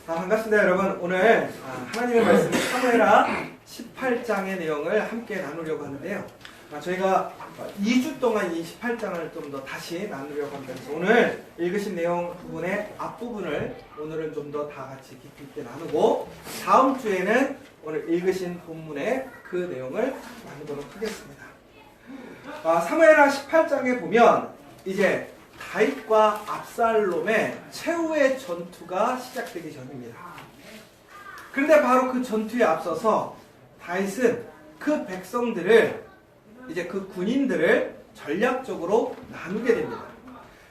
반갑습니다, 여러분. 오늘 하나님의 말씀 사무엘하 18장의 내용을 함께 나누려고 하는데요. 저희가 2주 동안 이 18장을 좀 더 다시 나누려고 합니다. 그래서 오늘 읽으신 내용 부분의 앞부분을 오늘은 좀 더 다 같이 깊이 있게 나누고, 다음 주에는 오늘 읽으신 본문의 그 내용을 나누도록 하겠습니다. 사무엘하 18장에 보면 이제 다윗과 압살롬의 최후의 전투가 시작되기 전입니다. 그런데 바로 그 전투에 앞서서 다윗은 그 백성들을, 이제 그 군인들을 전략적으로 나누게 됩니다.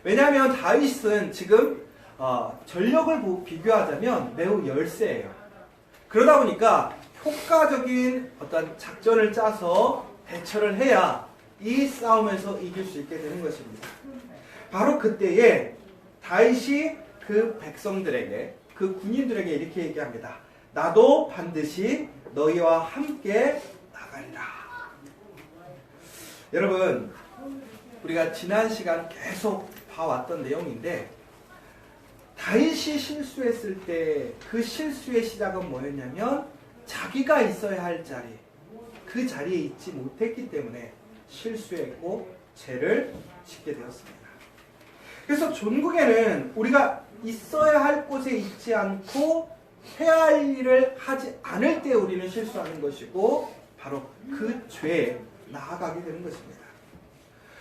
왜냐하면 다윗은 지금 전력을 비교하자면 매우 열세예요. 그러다 보니까 효과적인 어떤 작전을 짜서 대처를 해야 이 싸움에서 이길 수 있게 되는 것입니다. 바로 그때에 다윗이 그 백성들에게, 그 군인들에게 이렇게 얘기합니다. 나도 반드시 너희와 함께 나가리라. 여러분, 우리가 지난 시간 계속 봐왔던 내용인데, 다윗이 실수했을 때 그 실수의 시작은 뭐였냐면 자기가 있어야 할 자리, 그 자리에 있지 못했기 때문에 실수했고 죄를 짓게 되었습니다. 그래서 종국에는 우리가 있어야 할 곳에 있지 않고 해야 할 일을 하지 않을 때 우리는 실수하는 것이고, 바로 그 죄에 나아가게 되는 것입니다.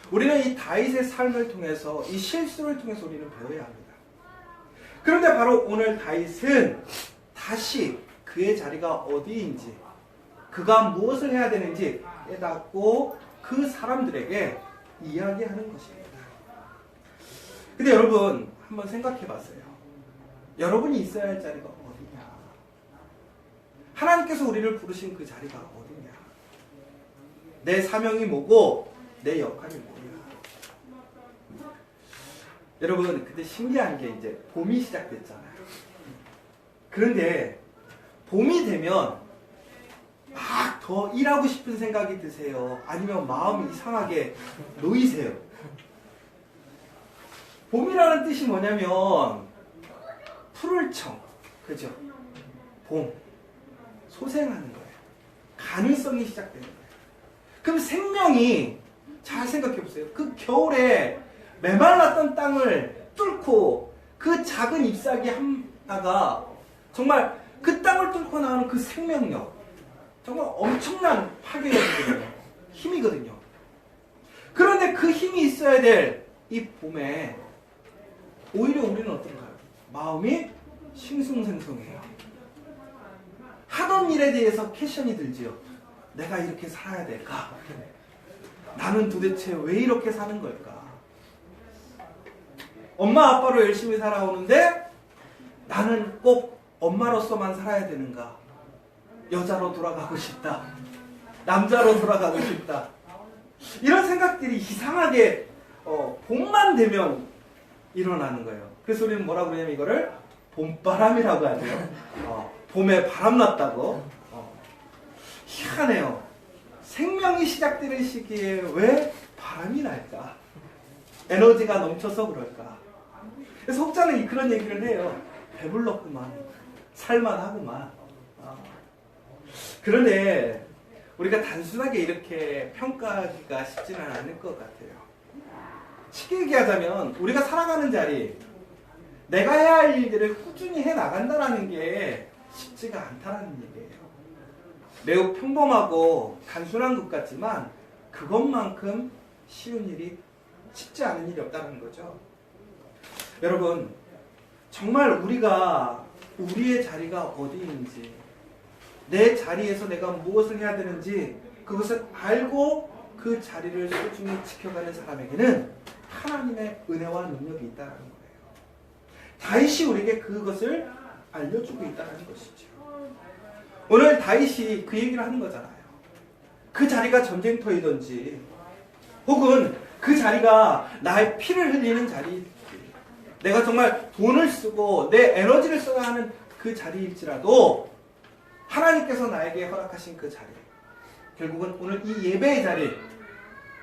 우리는 이 다윗의 삶을 통해서, 이 실수를 통해서 우리는 배워야 합니다. 그런데 바로 오늘 다윗은 다시 그의 자리가 어디인지, 그가 무엇을 해야 되는지 깨닫고 그 사람들에게 이야기하는 것입니다. 근데 여러분, 한번 생각해 봤어요. 여러분이 있어야 할 자리가 어디냐? 하나님께서 우리를 부르신 그 자리가 어디냐? 내 사명이 뭐고 내 역할이 뭐냐? 여러분, 근데 신기한 게 이제 봄이 시작됐잖아요. 그런데 봄이 되면 막 더 일하고 싶은 생각이 드세요? 아니면 마음이 이상하게 놓이세요? 봄이라는 뜻이 뭐냐면 푸를 청, 그죠? 봄, 소생하는 거예요. 가능성이 시작되는 거예요. 그럼 생명이, 잘 생각해 보세요. 그 겨울에 메말랐던 땅을 뚫고 그 작은 잎사귀 하나가 정말 그 땅을 뚫고 나오는 그 생명력, 정말 엄청난 파괴력이거든요. 힘이거든요. 그런데 그 힘이 있어야 될 이 봄에 오히려 우리는 어떤가요? 마음이 싱숭생숭해요. 하던 일에 대해서 캐션이 들지요. 내가 이렇게 살아야 될까? 나는 도대체 왜 이렇게 사는 걸까? 엄마 아빠로 열심히 살아오는데 나는 꼭 엄마로서만 살아야 되는가? 여자로 돌아가고 싶다. 남자로 돌아가고 싶다. 이런 생각들이 이상하게 봄만 되면 일어나는 거예요. 그래서 우리는 뭐라고 그러냐면 이거를 봄바람이라고 하죠. 봄에 바람 났다고. 희한해요. 생명이 시작되는 시기에 왜 바람이 날까? 에너지가 넘쳐서 그럴까? 그래서 혹자는 그런 얘기를 해요. 배불렀구만. 살만하구만. 그런데 우리가 단순하게 이렇게 평가하기가 쉽지는 않을 것 같아요. 쉽게 얘기하자면 우리가 살아가는 자리, 내가 해야 할 일들을 꾸준히 해나간다는 게 쉽지가 않다는 얘기예요. 매우 평범하고 단순한 것 같지만 그것만큼 쉬운 일이, 쉽지 않은 일이 없다는 거죠. 여러분, 정말 우리가 우리의 자리가 어디인지, 내 자리에서 내가 무엇을 해야 되는지 그것을 알고 그 자리를 소중히 지켜가는 사람에게는 하나님의 은혜와 능력이 있다는 거예요. 다윗이 우리에게 그것을 알려주고 있다는 것이죠. 오늘 다윗이 그 얘기를 하는 거잖아요. 그 자리가 전쟁터이든지 혹은 그 자리가 나의 피를 흘리는 자리일지, 내가 정말 돈을 쓰고 내 에너지를 써야 하는 그 자리일지라도 하나님께서 나에게 허락하신 그 자리, 결국은 오늘 이 예배의 자리,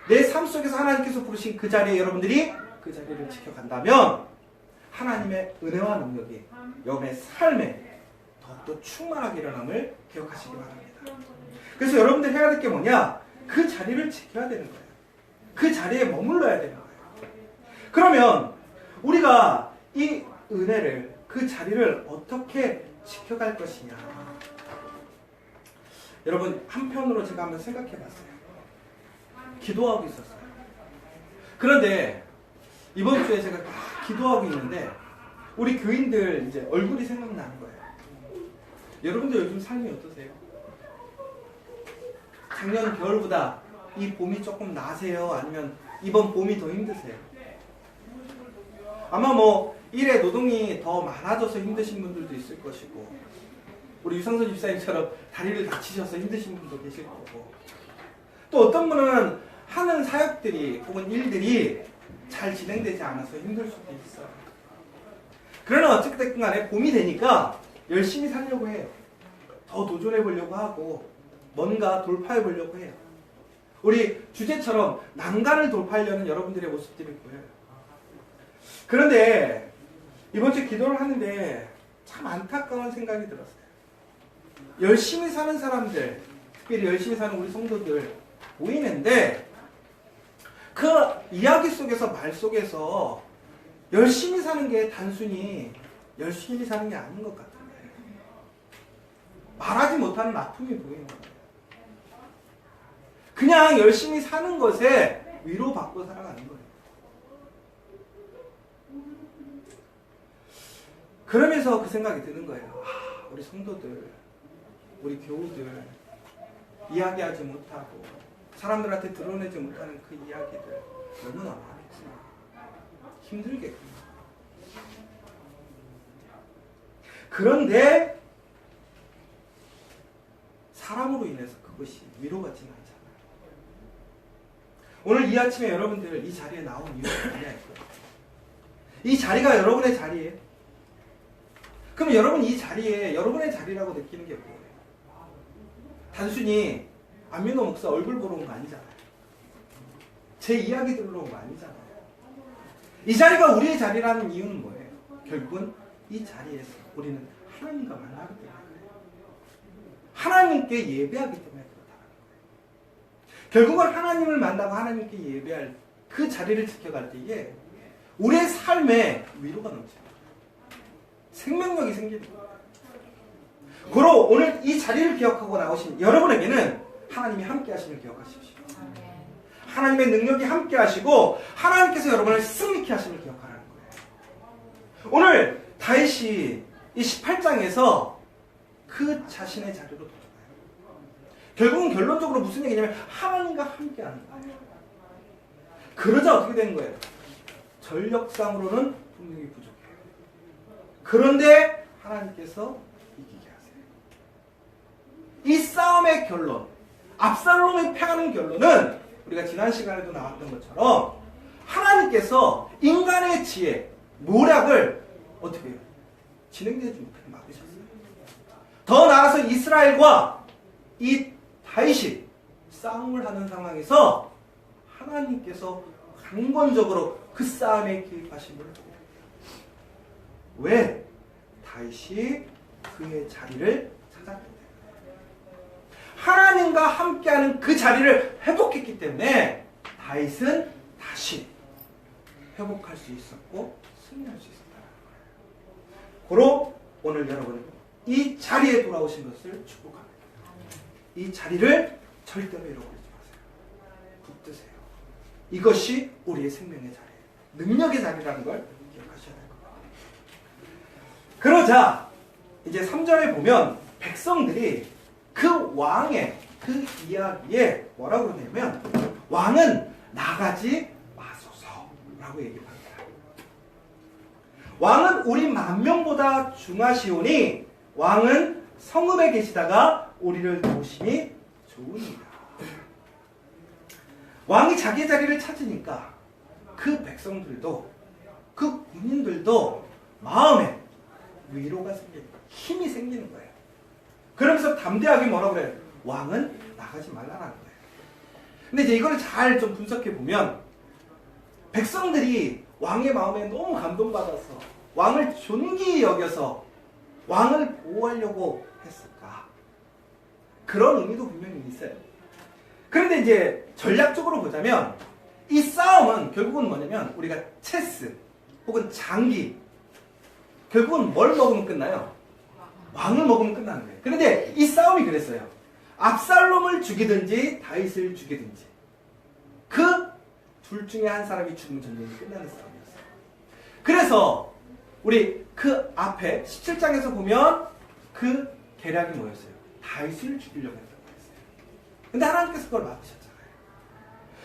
내 삶 속에서 하나님께서 부르신 그 자리에 여러분들이 그 자리를 지켜간다면 하나님의 은혜와 능력이 여러분의 삶에 더욱더 충만하게 일어남을 기억하시기 바랍니다. 그래서 여러분들 해야 될 게 뭐냐? 그 자리를 지켜야 되는 거예요. 그 자리에 머물러야 되는 거예요. 그러면 우리가 이 은혜를, 그 자리를 어떻게 지켜갈 것이냐? 여러분, 한편으로 제가 한번 생각해 봤어요. 기도하고 있었어요. 그런데 이번 주에 제가 기도하고 있는데 우리 교인들 이제 얼굴이 생각나는 거예요. 여러분들 요즘 삶이 어떠세요? 작년 겨울보다 이 봄이 조금 나세요? 아니면 이번 봄이 더 힘드세요? 아마 뭐 일에 노동이 더 많아져서 힘드신 분들도 있을 것이고, 우리 유상선 집사님처럼 다리를 다치셔서 힘드신 분도 계실 거고, 또 어떤 분은 하는 사역들이 혹은 일들이 잘 진행되지 않아서 힘들 수도 있어요. 그러나 어쨌든 간에 봄이 되니까 열심히 살려고 해요. 더 도전해 보려고 하고 뭔가 돌파해 보려고 해요. 우리 주제처럼 난간을 돌파하려는 여러분들의 모습들이 보여요. 그런데 이번 주에 기도를 하는데 참 안타까운 생각이 들었어요. 열심히 사는 사람들, 특별히 열심히 사는 우리 성도들 보이는데 그 이야기 속에서, 말 속에서 열심히 사는 게 단순히 열심히 사는 게 아닌 것 같은데 말하지 못하는 아픔이 보이는 거예요. 그냥 열심히 사는 것에 위로받고 살아가는 거예요. 그러면서 그 생각이 드는 거예요. 우리 성도들, 우리 교우들 이야기하지 못하고 사람들한테 드러내지 못하는 그 이야기들 너무나 많구나. 힘들겠구나. 그런데 사람으로 인해서 그것이 위로받지는 않잖아요. 오늘 이 아침에 여러분들 이 자리에 나온 이유가 뭐냐고요. 이 자리가 여러분의 자리예요. 그럼 여러분 이 자리에 여러분의 자리라고 느끼는 게 뭐예요? 단순히 안민호 목사 얼굴 보러 온 거 아니잖아요. 제 이야기 들으러 온 거 아니잖아요. 이 자리가 우리의 자리라는 이유는 뭐예요? 결국은 이 자리에서 우리는 하나님과 만나기 때문에, 하나님께 예배하기 때문에 그렇다는 거예요. 결국은 하나님을 만나고 하나님께 예배할 그 자리를 지켜갈 때에 우리의 삶에 위로가 넘쳐요. 생명력이 생기는 거예요. 고로 오늘 이 자리를 기억하고 나오신 여러분에게는 하나님이 함께 하심을 기억하십시오. 하나님의 능력이 함께 하시고 하나님께서 여러분을 승리케 하심을 기억하라는 거예요. 오늘 다윗이 이 18장에서 그 자신의 자리로 돌아가요. 결국은 결론적으로 무슨 얘기냐면 하나님과 함께 하는 거예요. 그러자 어떻게 되는 거예요? 전력상으로는 분명히 부족해요. 그런데 하나님께서 이기게 하세요. 이 싸움의 결론, 압살롬이 패하는 결론은 우리가 지난 시간에도 나왔던 것처럼 하나님께서 인간의 지혜, 노력을 어떻게 해요? 진행되지 못하게 막으셨어요. 더 나아가서 이스라엘과 이 다윗이 싸움을 하는 상황에서 하나님께서 강권적으로 그 싸움에 개입하심을 왜? 다윗이 그의 자리를 찾았기 때문에, 하나님과 함께하는 그 자리를 회복했기 때문에 다윗은 다시 회복할 수 있었고 승리할 수 있었다는 거예요. 고로 오늘 여러분 이 자리에 돌아오신 것을 축복합니다. 이 자리를 절대로 잃어버리지 마세요. 붙드세요. 이것이 우리의 생명의 자리, 능력의 자리라는 걸 기억하셔야 될 겁니다. 그러자 이제 3절에 보면 백성들이 그 왕의 그 이야기에 뭐라고 그러냐면 왕은 나가지 마소서라고 얘기합니다. 왕은 우리 만명보다 중하시오니 왕은 성읍에 계시다가 우리를 도우심이 좋으니라. 왕이 자기 자리를 찾으니까 그 백성들도 그 군인들도 마음에 위로가 생기는 거예요. 힘이 생기는 거예요. 그러면서 담대하게 뭐라고 그래요? 왕은 나가지 말라는 거예요. 근데 이제 이걸 잘 좀 분석해 보면 백성들이 왕의 마음에 너무 감동받아서 왕을 존귀히 여겨서 왕을 보호하려고 했을까? 그런 의미도 분명히 있어요. 그런데 이제 전략적으로 보자면 이 싸움은 결국은 뭐냐면 우리가 체스 혹은 장기 결국은 뭘 먹으면 끝나요? 왕을 먹으면 끝나는 거예요. 그런데 이 싸움이 그랬어요. 압살롬을 죽이든지 다윗을 죽이든지 그 둘 중에 한 사람이 죽으면 전쟁이 끝나는 싸움이었어요. 그래서 우리 그 앞에 17장에서 보면 그 계략이 뭐였어요? 다윗을 죽이려고 했다고 했어요. 근데 하나님께서 그걸 막으셨잖아요.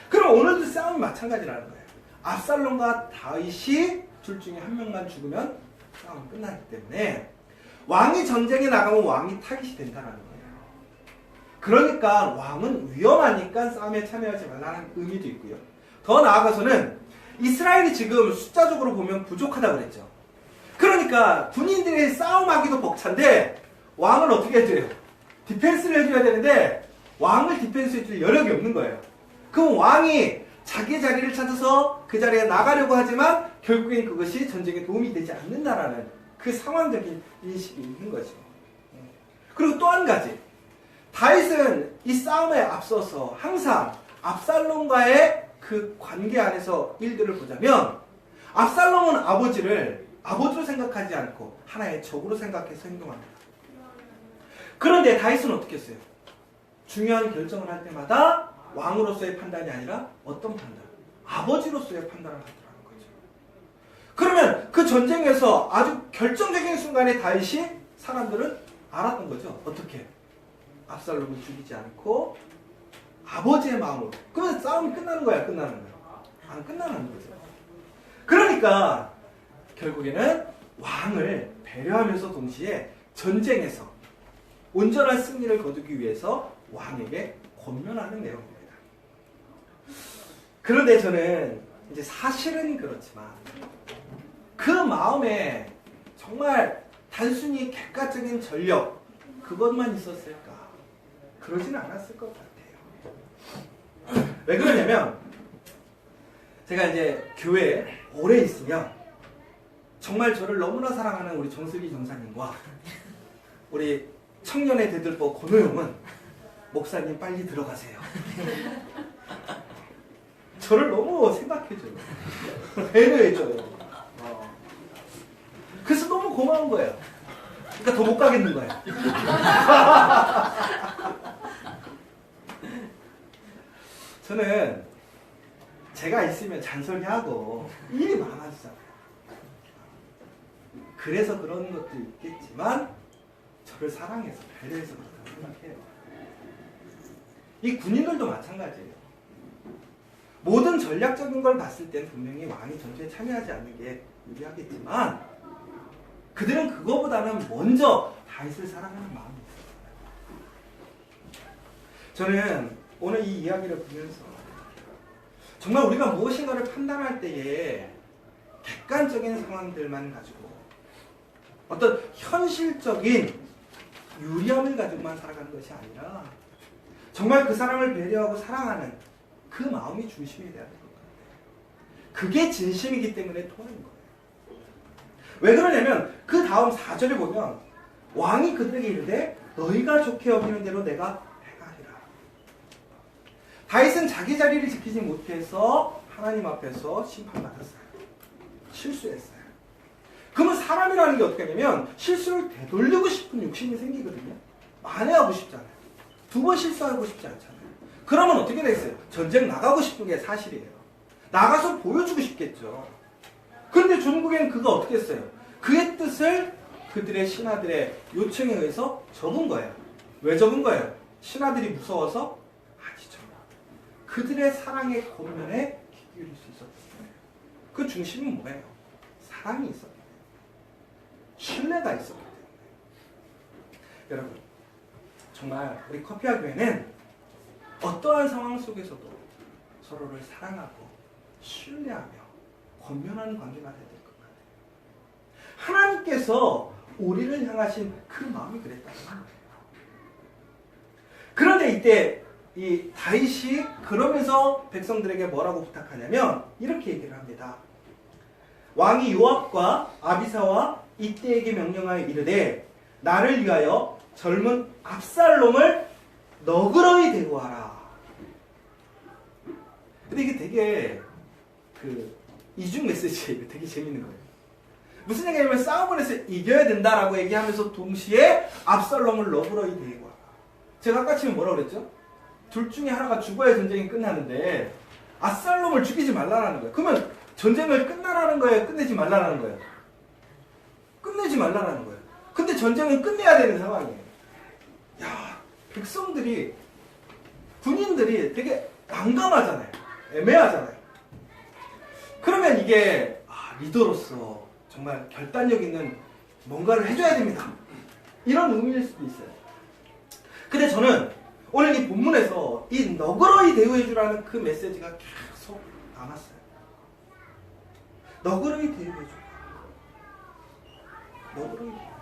그럼 오늘도 싸움이 마찬가지라는 거예요. 압살롬과 다윗이 둘 중에 한 명만 죽으면 싸움이 끝나기 때문에 왕이 전쟁에 나가면 왕이 타깃이 된다는 거예요. 그러니까 왕은 위험하니까 싸움에 참여하지 말라는 의미도 있고요. 더 나아가서는 이스라엘이 지금 숫자적으로 보면 부족하다고 그랬죠. 그러니까 군인들이 싸움하기도 벅찬데 왕을 어떻게 해줘요? 디펜스를 해줘야 되는데 왕을 디펜스 해줄 여력이 없는 거예요. 그럼 왕이 자기 자리를 찾아서 그 자리에 나가려고 하지만 결국엔 그것이 전쟁에 도움이 되지 않는다라는 그 상황적인 인식이 있는 거죠. 그리고 또 한 가지, 다윗은 이 싸움에 앞서서 항상 압살롬과의 그 관계 안에서 일들을 보자면 압살롬은 아버지로 생각하지 않고 하나의 적으로 생각해서 행동합니다. 그런데 다윗은 어떻게 했어요? 중요한 결정을 할 때마다 왕으로서의 판단이 아니라 어떤 판단? 아버지로서의 판단을 하더라는 거죠. 그러면 그 전쟁에서 아주 결정적인 순간에 다윗이 사람들은 알았던 거죠. 어떻게? 압살롬을 죽이지 않고 아버지의 마음으로. 그러면 싸움이 끝나는 거야, 끝나는 거야? 안 끝나는 거죠. 그러니까 결국에는 왕을 배려하면서 동시에 전쟁에서 온전한 승리를 거두기 위해서 왕에게 권면하는 내용입니다. 그런데 저는 이제 사실은 그렇지만 그 마음에 정말 단순히 객관적인 전력 그것만 있었을까? 그러지는 않았을 것 같아요. 왜 그러냐면 제가 이제 교회에 오래 있으면 정말 저를 너무나 사랑하는 우리 정슬기 전사님과 우리 청년의 대들보 권호영은 목사님 빨리 들어가세요. 저를 너무 생각해줘요. 배려해줘요. 그래서 너무 고마운 거예요. 그러니까 더 못 가겠는 거예요. 저는 제가 있으면 잔소리하고 일이 많아지잖아요. 그래서 그런 것도 있겠지만 저를 사랑해서 배려해서 그렇다고 생각해요. 이 군인들도 마찬가지예요. 모든 전략적인 걸 봤을 땐 분명히 왕이 전투에 참여하지 않는 게 유리하겠지만 그들은 그거보다는 먼저 다윗을 사랑하는 마음이 있어요. 저는 오늘 이 이야기를 보면서 정말 우리가 무엇인가를 판단할 때에 객관적인 상황들만 가지고 어떤 현실적인 유리함을 가지고만 살아가는 것이 아니라 정말 그 사람을 배려하고 사랑하는 그 마음이 중심이 돼야 될 것 같아요. 그게 진심이기 때문에 통하는 거예요. 왜 그러냐면 그 다음 4절에 보면 왕이 그들에게 이르되 너희가 좋게 여기는 대로 내가 행하리라. 다윗은 자기 자리를 지키지 못해서 하나님 앞에서 심판받았어요. 실수했어요. 그러면 사람이라는 게 어떻게 하냐면 실수를 되돌리고 싶은 욕심이 생기거든요. 만회하고 싶잖아요. 두 번 실수하고 싶지 않잖아요. 그러면 어떻게 되겠어요? 전쟁 나가고 싶은 게 사실이에요. 나가서 보여주고 싶겠죠. 그런데 중국에는 그가 어떻게 했어요? 그의 뜻을 그들의 신하들의 요청에 의해서 적은 거예요. 왜 적은 거예요? 신하들이 무서워서? 아니죠. 그들의 사랑의 권면에 귀 기울일 수 있었기 때문에. 그 중심은 뭐예요? 사랑이 있었기 때문에. 신뢰가 있었기 때문에. 여러분, 정말 우리 커피와 교회는 어떠한 상황 속에서도 서로를 사랑하고 신뢰하며 권면하는 관계가 돼야 될 것 같아요. 하나님께서 우리를 향하신 그 마음이 그랬다는 거예요. 그런데 이때 이 다윗이 그러면서 백성들에게 뭐라고 부탁하냐면 이렇게 얘기를 합니다. 왕이 요압과 아비사와 이때에게 명령하여 이르되 나를 위하여 젊은 압살롬을 너그러이 대우하라. 근데 이게 되게 이중 메시지예요. 되게 재밌는 거예요. 무슨 얘기냐면 싸움을 해서 이겨야 된다라고 얘기하면서 동시에 압살롬을 너그러이 대우하라. 제가 아까 치면 뭐라고 그랬죠? 둘 중에 하나가 죽어야 전쟁이 끝나는데 압살롬을 죽이지 말라라는 거예요. 그러면 전쟁을 끝나라는 거예요? 끝내지 말라라는 거예요? 끝내지 말라라는 거예요. 근데 전쟁은 끝내야 되는 상황이에요. 야, 백성들이, 군인들이 되게 난감하잖아요. 애매하잖아요. 그러면 이게 리더로서 정말 결단력 있는 뭔가를 해줘야 됩니다. 이런 의미일 수도 있어요. 근데 저는 오늘 이 본문에서 이 너그러이 대우해주라는 그 메시지가 계속 남았어요. 너그러이 대우해줘. 너그러이 대우해줘.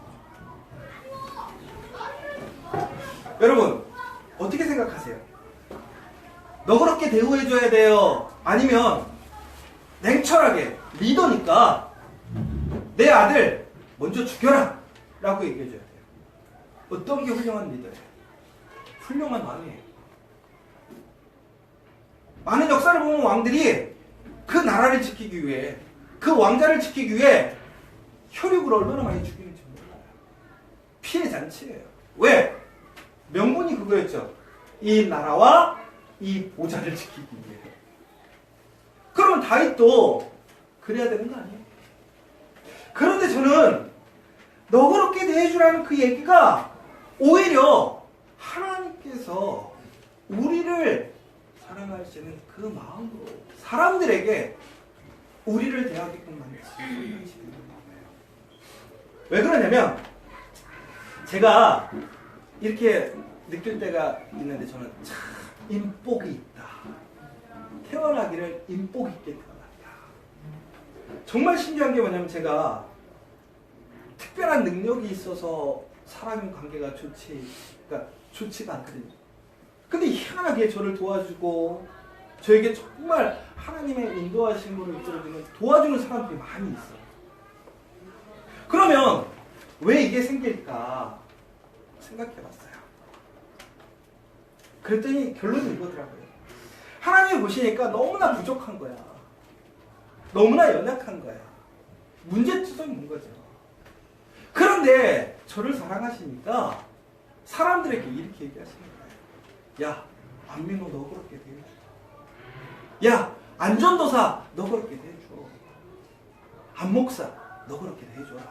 여러분, 어떻게 생각하세요? 너그럽게 대우해줘야 돼요? 아니면 냉철하게 리더니까 내 아들 먼저 죽여라 라고 얘기해줘야 돼요? 어떤 게 훌륭한 리더예요? 훌륭한 왕이에요. 많은 역사를 보면 왕들이 그 나라를 지키기 위해, 그 왕자를 지키기 위해 혈육을 얼마나 많이 죽이는지 몰라요. 피해 잔치예요. 왜? 명분이 그거였죠. 이 나라와 이 보좌를 지키기 위해. 그러면 다윗도 그래야 되는 거 아니에요? 그런데 저는 너그럽게 대해주라는 그 얘기가 오히려 하나님께서 우리를 사랑하시는 그 마음으로 사람들에게 우리를 대하게끔 만드시는 거예요. 왜 그러냐면 제가 이렇게 느낄 때가 있는데 저는 참 인복이 있다. 태어나기를 인복 있게 태어났다. 정말 신기한 게 뭐냐면 제가 특별한 능력이 있어서 사람 관계가 좋지가 않거든요. 근데 희한하게 저를 도와주고 저에게 정말 하나님의 인도하심으로 이끌어주는 도와주는 사람들이 많이 있어요. 그러면 왜 이게 생길까 생각해봤어요. 그랬더니 결론이 이거더라고요. 하나님이 보시니까 너무나 부족한 거야. 너무나 연약한 거야. 문제점이 있는 거죠. 그런데 저를 사랑하시니까 사람들에게 이렇게 얘기하시는 거예요. 야, 안민호 너그럽게 대해줘. 야, 안전도사 너그럽게 대해줘. 안목사 너그럽게 대해줘라.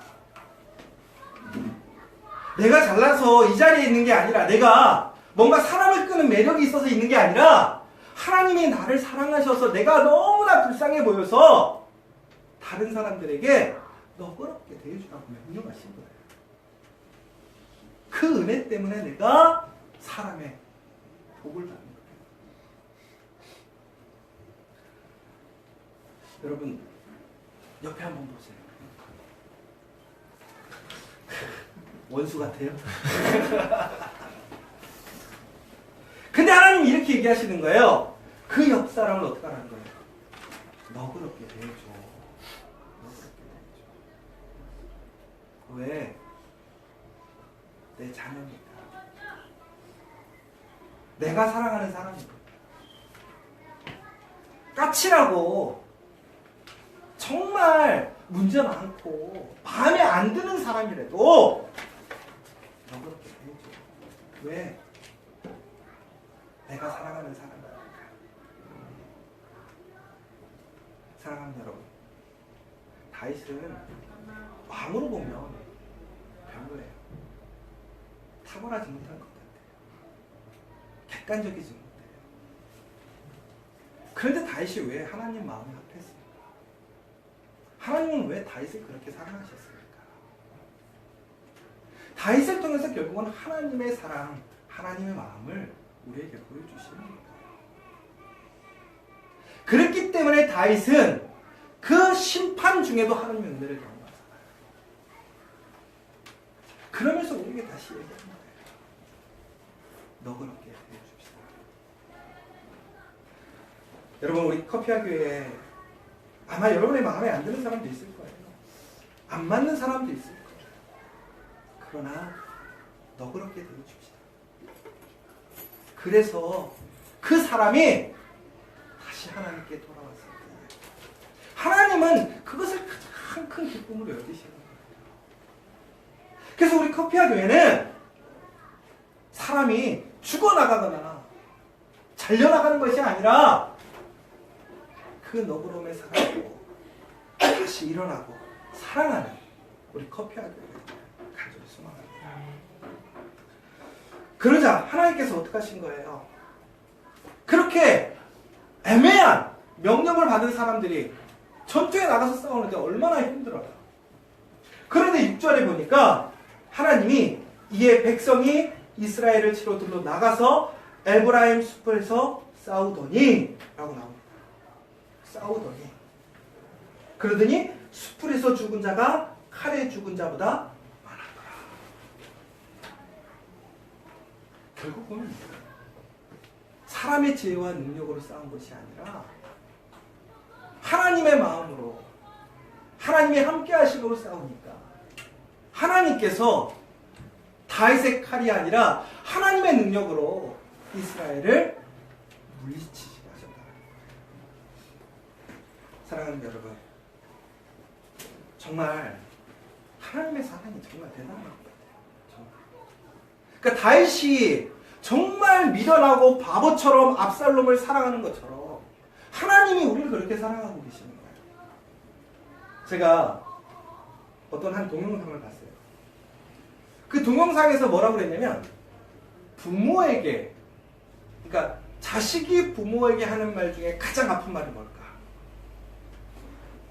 내가 잘나서 이 자리에 있는 게 아니라, 내가 뭔가 사람을 끄는 매력이 있어서 있는 게 아니라 하나님이 나를 사랑하셔서 내가 너무나 불쌍해 보여서 다른 사람들에게 너그럽게 대해주라고 명령하신 거예요. 그 은혜 때문에 내가 사람의 복을 받는 거예요. 여러분, 옆에 한번 보세요. 원수 같아요? 근데 하나님이 이렇게 얘기하시는 거예요. 그 옆 사람을 어떻게 하라는 거예요? 너그럽게 대해줘. 너그럽게 대해줘. 왜? 내 자녀니까. 내가 사랑하는 사람이니까. 까칠하고 정말 문제 많고 마음에 안 드는 사람이라도 너그럽게 대해줘. 왜? 내가 사랑하는 사람이니까. 사랑하는 여러분, 다윗은 왕으로 보면 별로예요. 탁월하지 못한 것 같아요. 객관적이지 못해요. 그런데 다윗이 왜 하나님 마음에 합했습니까? 하나님은 왜 다윗을 그렇게 사랑하셨습니까? 다윗을 통해서 결국은 하나님의 사랑, 하나님의 마음을 우리에게 보여주시는 거예요. 그렇기 때문에 다윗은 그 심판 중에도 하나님의 은혜를 경험하잖아요. 그러면서 우리에게 다시 얘기하는 거예요. 너그럽게 해줍시다. 여러분, 우리 커피와 교회 아마 여러분의 마음에 안 드는 사람도 있을 거예요. 안 맞는 사람도 있을 거예요. 그러나 너그럽게 대해줍시다. 그래서 그 사람이 다시 하나님께 돌아왔을 때 하나님은 그것을 가장 큰 기쁨으로 여기시는 거예요. 그래서 우리 커피아 교회는 사람이 죽어나가거나 잘려나가는 것이 아니라 그 너그러움에 살아가고 다시 일어나고 사랑하는 우리 커피아 교회가 간절히 소망합니다. 그러자 하나님께서 어떻게 하신 거예요? 그렇게 애매한 명령을 받은 사람들이 전투에 나가서 싸우는데 얼마나 힘들어요. 그런데 6절에 보니까 하나님이 이에 백성이 이스라엘을 치러 들러 나가서 에브라임 숲에서 싸우더니 라고 나옵니다. 싸우더니 그러더니 숲에서 죽은 자가 칼에 죽은 자보다 많았더라. 결국은 사람의 지혜와 능력으로 싸운 것이 아니라 하나님의 마음으로 하나님이 함께 하심으로 싸우니까 하나님께서 다윗의 칼이 아니라 하나님의 능력으로 이스라엘을 물리치게 하셨다. 사랑하는 여러분, 정말 하나님의 사랑이 정말 대단한 것 같아요. 정말. 그러니까 다윗이 정말 미련하고 바보처럼 압살롬을 사랑하는 것처럼 하나님이 우리를 그렇게 사랑하고 계시는 거예요. 제가 어떤 한 동영상을 봤어요. 그 동영상에서 뭐라고 그랬냐면 부모에게, 그러니까 자식이 부모에게 하는 말 중에 가장 아픈 말이 뭘까?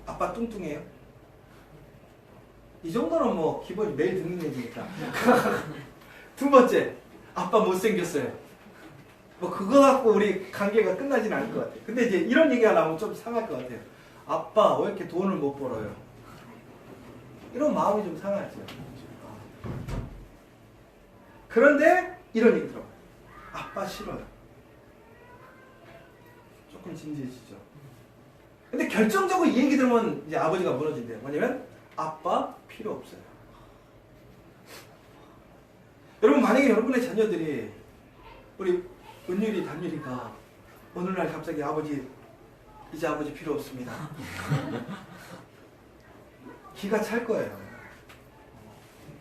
아빠 뚱뚱해요? 이 정도는 뭐 기본이 매일 듣는 얘기니까. 두 번째, 아빠 못생겼어요. 뭐 그거 갖고 우리 관계가 끝나진 않을 것 같아요. 근데 이제 이런 얘기가 나오면 좀 상할 것 같아요. 아빠 왜 이렇게 돈을 못 벌어요? 이런 마음이 좀 상하죠. 그런데 이런 얘기 들어봐요. 아빠 싫어요. 조금 진지해지죠. 근데 결정적으로 이 얘기 들으면 이제 아버지가 무너진대요. 뭐냐면 아빠 필요 없어요. 여러분, 만약에 여러분의 자녀들이 우리 은율이, 단율이가 어느 날 갑자기 아버지, 이제 아버지 필요 없습니다. 기가 찰 거예요.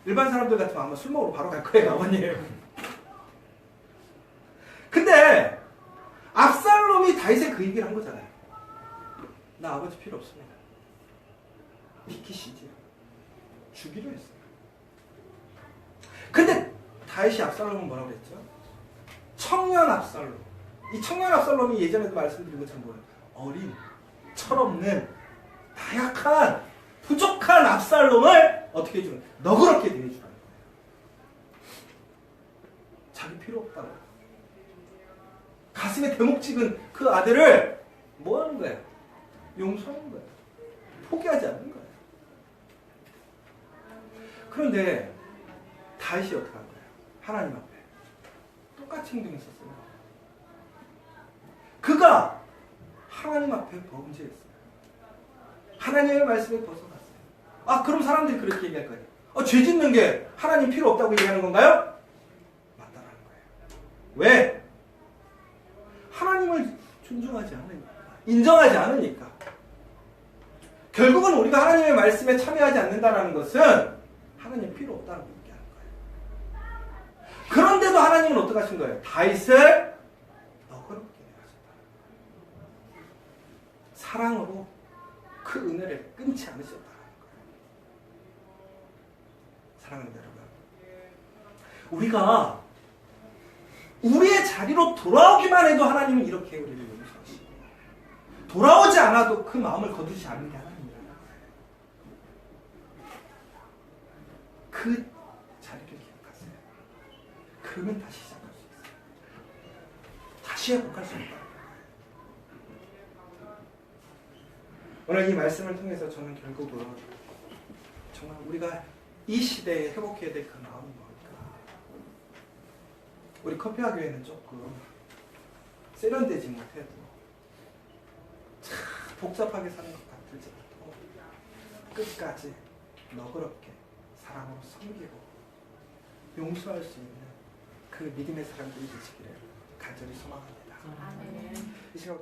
일반 사람들 같으면 아마 술 먹으러 바로 갈 거예요, 아버님. 근데 압살롬이 다윗에 그 얘기를 한 거잖아요. 나 아버지 필요 없습니다. 비키시지. 주기로 했어요. 근데 다윗이 압살롬은 뭐라고 그랬죠? 청년 압살롬. 이 청년 압살롬이 예전에도 말씀드린 것처럼 뭐예요? 어린, 철없는, 나약한, 부족한 압살롬을 어떻게 해주는 거예요? 너그럽게 대해주는 거예요. 자기 필요 없다고. 가슴에 대목 찍은 그 아들을 뭐 하는 거예요? 용서하는 거예요. 포기하지 않는 거예요. 그런데 다윗이 어떻게 한 거예요? 하나님 앞에 똑같이 행동했었어요. 그가 하나님 앞에 범죄했어요. 하나님의 말씀에 벗어났어요. 아, 그럼 사람들이 그렇게 얘기할 거예요. 죄 짓는 게 하나님 필요 없다고 얘기하는 건가요? 맞다라는 거예요. 왜? 하나님을 존중하지 않으니까, 인정하지 않으니까. 결국은 우리가 하나님의 말씀에 참여하지 않는다는 것은 하나님 필요 없다는 얘기하는 거예요. 그런데도 하나님은 어떻게 하신 거예요? 다윗을 너그럽게 하셨다. 사랑으로 그 은혜를 끊지 않으셨다는 거예요. 사랑하는 여러분, 우리가 우리의 자리로 돌아오기만 해도 하나님은 이렇게 우리를 용서하시고, 돌아오지 않아도 그 마음을 거두지 않는 게 하나님이라는 거예요. 그 자리를 기억하세요. 그러면 다시 시작할 수 있어요. 다시 회복할 수 있다. 오늘 이 말씀을 통해서 저는 결국은 정말 우리가 이 시대에 회복해야 될 그 마음이 뭘까? 우리 커피아 교회는 조금 세련되지 못해도 참 복잡하게 사는 것 같아요. 붙들지 못하고 끝까지 너그럽게 사랑으로 섬기고 용서할 수 있는 그 믿음의 사람들이 되시기를 간절히 소망합니다. 아멘. 이 시간